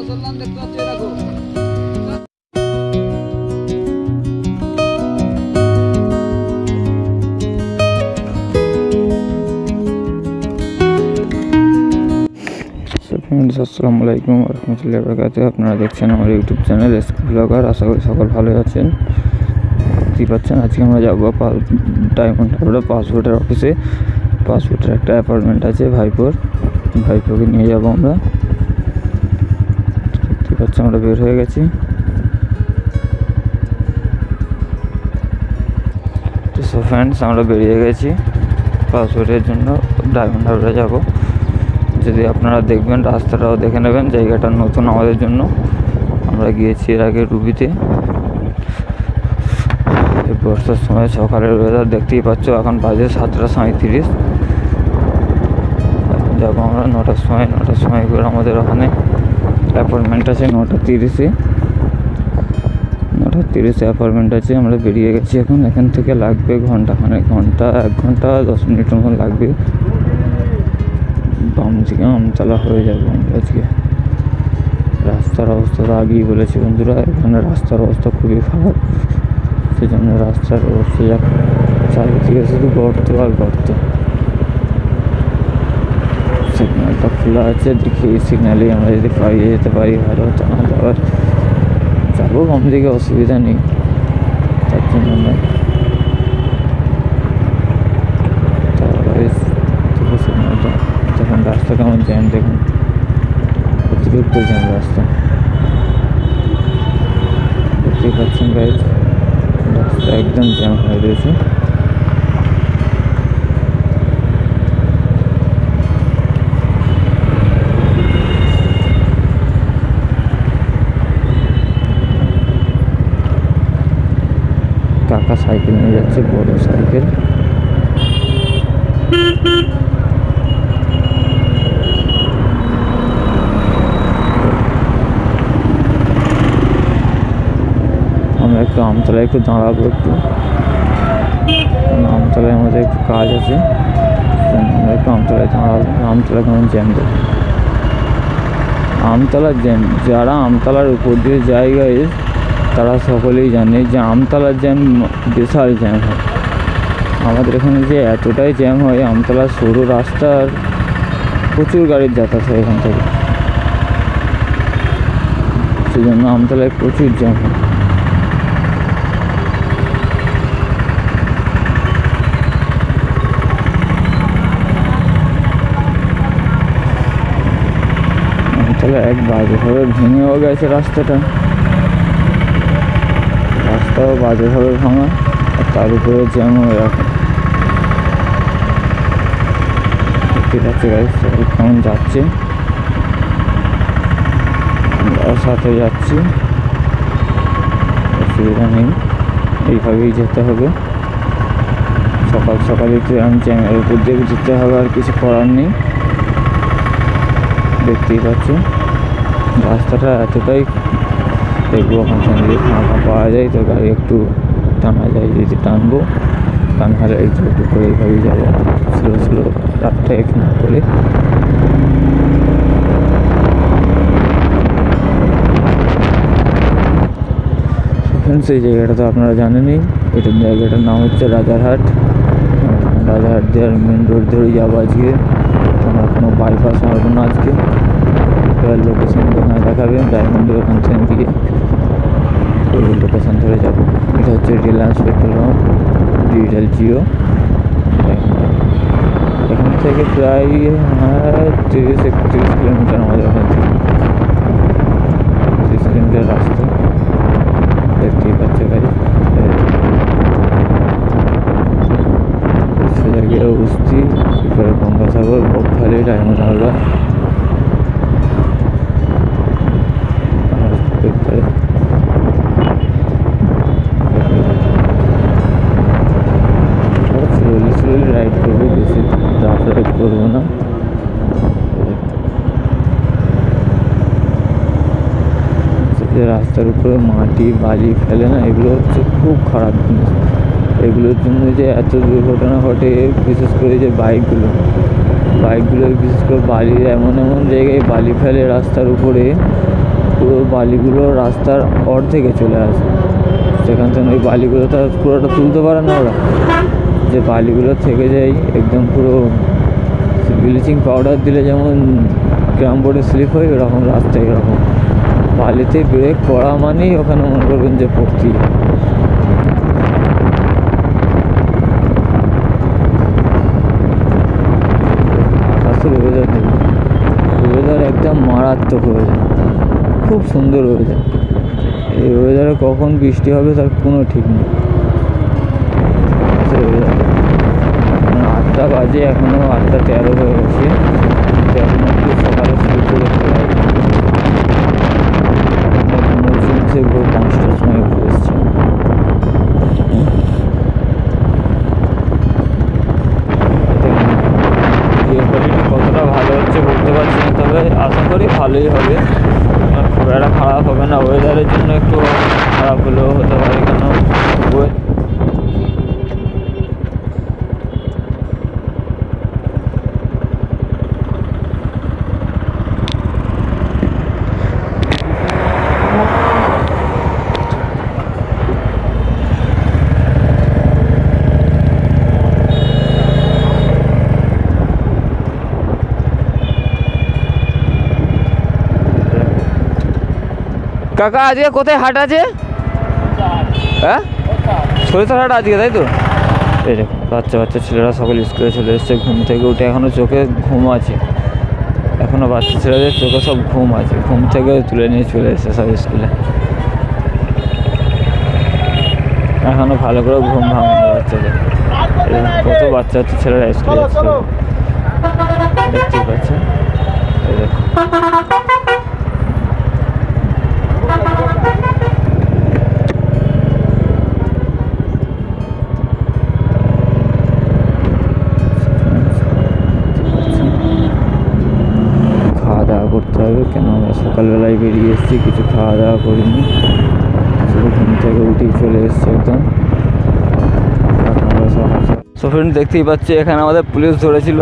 চললাম দেখতে পাচ্ছ দেখো। আসসালামু আলাইকুম রহমতুল্লাহি বারাকাতুহু। আপনারা দেখছেন আমার ইউটিউব চ্যানেল এসকে ব্লগার। আশা করি সকল ভালো আছেন। দেখতে পাচ্ছেন আজকে আমরা যাবো ডায়মন্ড হারবার পাসপোর্টের অফিসে। পাসপোর্টের একটা অ্যাপয়েন্টমেন্ট আছে ভাইপোকে নিয়ে যাবো আমরা। দেখতে পাচ্ছেন আমরা বের হয়ে গেছি। তো সো ফ্রেন্ডস, আমরা বেরিয়ে গেছি পাসপোর্টের জন্য। ডায়মন্ড হারবারে যাব। যদি আপনারা দেখবেন, রাস্তাটাও দেখে নেবেন, জায়গাটা নতুন আমাদের জন্য। আমরা গিয়েছি এর আগে রুবিতে। এই বর্ষার সময় সকালের ওয়েদার দেখতেই পাচ্ছ। এখন বাজে 7:37। এখন যাবো আমরা 9টার সময় করে। আমাদের ওখানে অ্যাপয়েন্টমেন্ট আছে 9:30-এ। 9:30-এ অ্যাপয়েন্টমেন্ট আছে। আমরা বেরিয়ে গেছি এখন। এখান থেকে লাগবে এক ঘন্টা 10 মিনিটের মতন লাগবে। বাম দিকে আমতলা হয়ে যাবো আমরা আজকে। রাস্তার অবস্থা তো আগেই বলেছি বন্ধুরা, এখানে রাস্তার অবস্থা খুবই খারাপ। সেজন্য রাস্তার অবস্থা চারিদিকে শুধু গর্ত আর গর্ত। সিগন্যালটা খোলা আছে, দেখি এই সিগন্যালেই আমরা যদি পাইয়ে যেতে পারি ভালো। তাহলে আবার যাবো বাম দিকে, অসুবিধা নেই। তার জন্য নয়। সিগন্যালটা দেখুন, রাস্তা কেমন জ্যাম দেখুন, অতিরিক্ত জ্যাম রাস্তা। দেখতেই পাচ্ছেন গাইজ, রাস্তা একদম জ্যাম হয়ে রয়েছে। কাকা সাইকেল নিয়ে যাচ্ছে, বড় সাইকেল। আমরা একটু আমতলায় দাঁড়াবো একটু। আমতলায় আমাদের একটু কাজ আছে, আমরা একটু আমতলায় দাঁড়াবো। আমতলা কেমন জ্যাম দেবে, আমতলার জ্যাম। যারা আমতলার উপর দিয়ে জায়গায় তারা সকলেই জানে যে আমতলার জ্যাম বিশাল জ্যাম হয়। আমাদের এখানে যে এতটাই জ্যাম হয়, আমতলার সরু রাস্তার প্রচুর গাড়ির যাতায়াত হয় এখান থেকে। সেজন্য আমতলায় প্রচুর জ্যাম হয়। আমতলা এক বাজেভাবে ভেঙেও গেছে রাস্তাও বাজেভাবে ভাঙা, আর তার উপরে জ্যাম হয়ে রাখে। ঠিক আছে গাইজ, কেমন যাচ্ছে, আমরাও সাথে যাচ্ছি, অসুবিধা নেই। এইভাবেই যেতে হবে। সকালে ট্রেন জ্যামের উপর দিয়ে যেতে হবে, আর কিছু করার নেই। দেখতেই পাচ্ছি রাস্তাটা এতটাই। দেখবো ওখান থেকে ফাঁকা পাওয়া যায় তো গাড়ি একটু টানা যায়, যদি টানবো। তা নাহলে একটু করে এইভাবেই যাবো স্লো রাতটা এখানে করে। সেই জায়গাটা তো আপনারা জানেনই। এটার জায়গাটার নাম হচ্ছে রাজারহাট। রাজারহাট দিয়ে মেন রোড ধরে যাবো আজকে। আমরা কোনো বাইপাস মারবো না আজকে। এবার লোকেশন ওখানে দেখাবে, ডায়মন্ডের ওখান থেকে দিয়ে ওই লোকেশন ধরে যাবো। এটা হচ্ছে Reliance petrol pump, digital Jio. এখান থেকে প্রায় 30-31 কিলোমিটার আমাদের ওখান থেকে। 30 কিলোমিটার রাস্তা দেখতেই পাচ্ছে গাড়ি। জায়গায় বস্তি, এরপরে Gangasagar, Bakkhali, diamond Harbour. Slowly ride করবো, বেশি রাইড করবো না। রাস্তার উপরে মাটি বালি ফেলে না, এগুলো হচ্ছে খুব খারাপ জিনিস। এগুলোর জন্য যে এত দুর্ঘটনা ঘটে, বিশেষ করে যে বাইকগুলো বিশেষ করে বালির এমন জায়গায় বালি ফেলে রাস্তার উপরে, পুরো বালিগুলো রাস্তার অর্ধেকে চলে আসে, সেখান থেকে ওই বালিগুলো তো পুরোটা তুলতে পারে না ওরা, যে বালিগুলো থেকে যায় একদম পুরো ব্লিচিং পাউডার দিলে যেমন গ্রাম বোর্ডে স্লিপ হয়, ওরকম রাস্তায় এরকম বালিতে ব্রেক করা মানেই ওখানে মনে করবেন যে পড়তি। আকাশের ওয়েদার দেখুন, ওয়েদার একদম মারাত্মক ওয়েদার, খুব সুন্দর ওয়েদার। এই ওয়েদারে কখন বৃষ্টি হবে তার কোনো ঠিক নেই। 8টা বাজে, এখনও 8:13 হয়ে গেছে, এখন একটু সকালে শুরু করে সে ভোর 5টার সময় ঘুরে এসছে। কোয়ালিটি কতটা ভালো হচ্ছে বলতে পারছি না, তবে আশা করি ভালোই হবে, খুব একটা খারাপ হবে না। ওয়েদারের জন্য একটু খারাপ হলেও হতে পারে, কেন কাকা আজকে কোথায় হাট আছে? হ্যাঁ, সরিষার হাট আজকে, তাই তো? এই দেখো বাচ্চা বাচ্চা ছেলেরা সকল স্কুলে চলে এসছে, ঘুম থেকে উঠে এখনও চোখে ঘুম আছে, এখনও বাচ্চা ছেলেদের চোখে সব ঘুম আছে, ঘুম থেকে তুলে নিয়ে চলে এসছে সব স্কুলে, এখনও ভালো করে ঘুম ভাঙেনি বাচ্চাদের। কত বাচ্চা বাচ্চা ছেলেরা স্কুলে আসছে দেখতেই পাচ্ছে। এই দেখো করতে হবে, কেন আমরা সকালবেলায় বেরিয়ে এসেছি, কিছু খাওয়া দাওয়া করিনি, শুধু ঘুম থেকে উঠেই চলে এসেছি একদম। সো ফ্রেন্ড দেখতেই পাচ্ছি এখানে আমাদের পুলিশ ধরেছিল।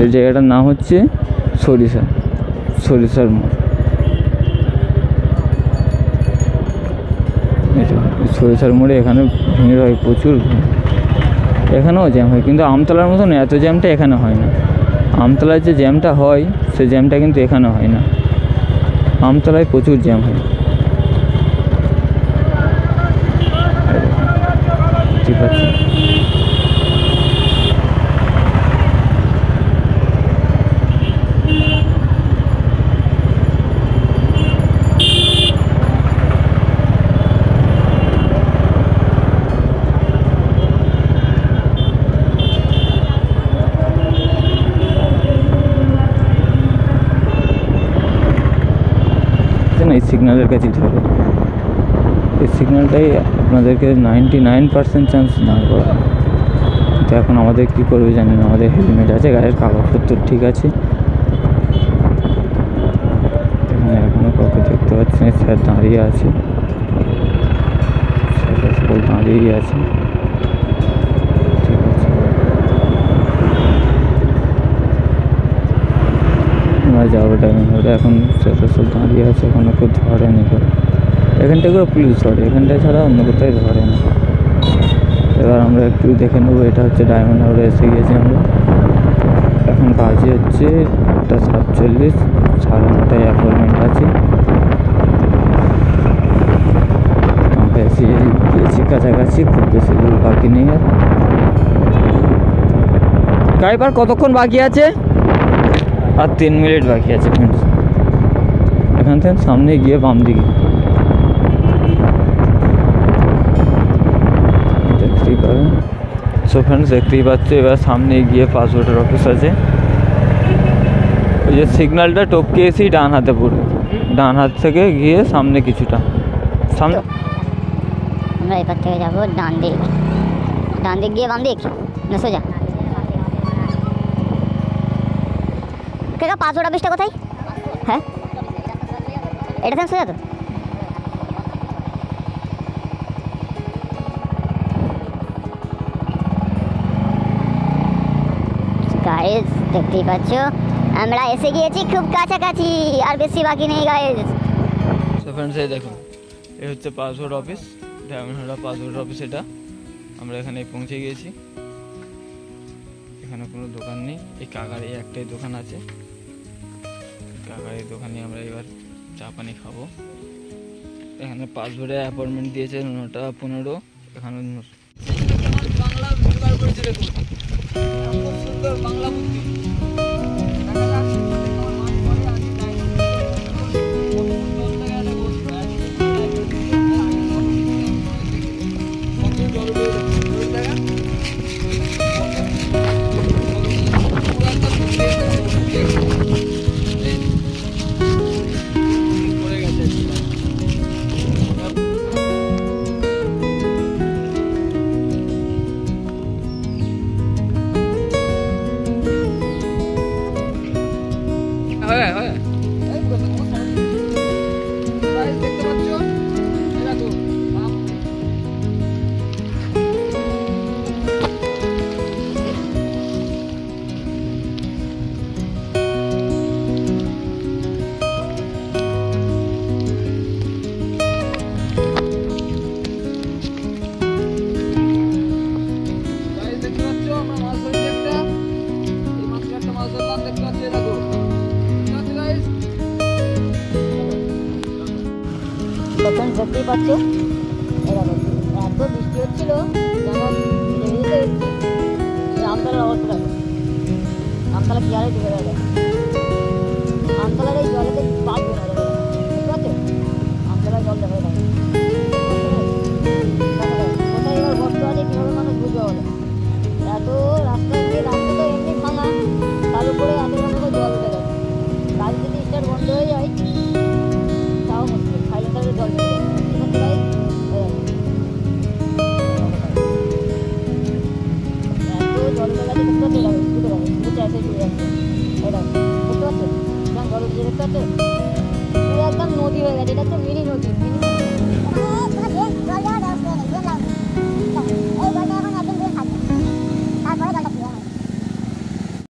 এই জায়গাটার নাম হচ্ছে সরিষার মোড়। সরিষার মোড়ে এখানে ভিড় হয়, প্রচুর ভিড়, এখানেও জ্যাম হয়, কিন্তু আমতলার মতন এত জ্যামটা এখানে হয় না। আমতলায় যে জ্যামটা হয় সে জ্যামটা কিন্তু এখানে হয় না, আমতলায় প্রচুর জ্যাম হয়। ঠিক আছে, এই সিগন্যালের কাছেই ধরে, এই সিগন্যালটাই আপনাদেরকে 99% চান্স না করা। তো এখন আমাদের কী করবে জানি না, আমাদের হেলমেট আছে, গাড়ির কাগজপত্র ঠিক আছে, এখানে এখনও কাউকে দেখতে পাচ্ছি না। স্যার দাঁড়িয়ে আছে, সকল দাঁড়িয়েই আছে, ঠিক আছে। আমরা যাবো টাইমে ধরে, এখন স্যার সব দাঁড়িয়ে আছে, এখনও কেউ ধরেনি করে, এখানটায় করে পুলিশ ধরে, এখানটায় ছাড়া অন্য কোথায় ধরে না। এবার আমরা একটু দেখে নেবো, এটা হচ্ছে ডায়মন্ড হারবারে এসে গিয়েছি আমরা, এখন বাজে হচ্ছে 8:47, 9:30 অ্যাপয়েন্টমেন্ট আছে। আমরা এসে গিয়েছি কাছাকাছি, খুব বেশি দূর বাকি নেই। আর ড্রাইভার কতক্ষণ বাকি আছে? আর 3 মিনিট বাকি আছে ফ্রেন্ডস। এখান থেকে সামনে গিয়ে বাম দিকে দেখতেই পাবেন। সো ফ্রেন্ডস দেখতেই পাচ্ছি, এবার সামনে গিয়ে পাসপোর্টের অফিস আছে, ওই যে সিগন্যালটা টপকে এসেই ডান হাতে পড়বে, ডান হাত থেকে গিয়ে সামনে কিছুটা সামনে। আমরা এপার থেকে যাবো ডান দিক গিয়ে বাম দিক না সোজা। কাকা পাসপোর্ট অফিসটা কোথায়? হ্যাঁ এটা থেকে সোজা তো। গাইস দেখতেই পাচ্ছ আমরা এসে গিয়েছি খুব কাছাকাছি, আর বেশি বাকি নেই গাইস। তো ফ্রেন্ডস এই দেখুন, এই হচ্ছে passport office, diamond passport office. এটা আমরা এখানে পৌঁছে গিয়েছি। এখানে কোনো দোকান নেই, এই কাকার এই একটাই দোকান আছে। কাকার এই দোকানে আমরা এবার চা পানি খাবো। এখানে পাসপোর্টে অ্যাপয়েন্টমেন্ট দিয়েছে 9টা 15। এখানে বাংলা ব্যবহার করেছে, দেখুন খুব সুন্দর বাংলা বুদ্ধি। তখন দেখতেই পাচ্ছ এত বৃষ্টি হচ্ছিল, যেমন আমতলার অবস্থা। আমতলা কি আরে ডুবে গেল, আমতলার এই জলেতে বাঁচবে না, বুঝতে পারছো? আমতলার জল দেখা যাবে কোথায় এবার গর্ত আছে, কীভাবে মানুষ বুঝবে বলে? এত রাস্তা রাস্তা তো এমনি ভাঙা, তার উপরে এত রকম জল উঠে গেছে। গাড়ি যদি স্টার্ট বন্ধ হয়ে যায় তাও মুশকিল, সাইলেন্সারে জল ঢুকে যাবে। ঠিক আছে এত জল উঠে গেছে, দেখতে পাচ্ছি এটা স্পিডে যাবে, স্পিডে চাইতে চলে যাচ্ছে। এটা দেখতে পাচ্ছ, জল উঠে দেখতে পাচ্ছ, পুরো একদম নদী হয়ে গেছে। এটা হচ্ছে মিনি নদী, মিনি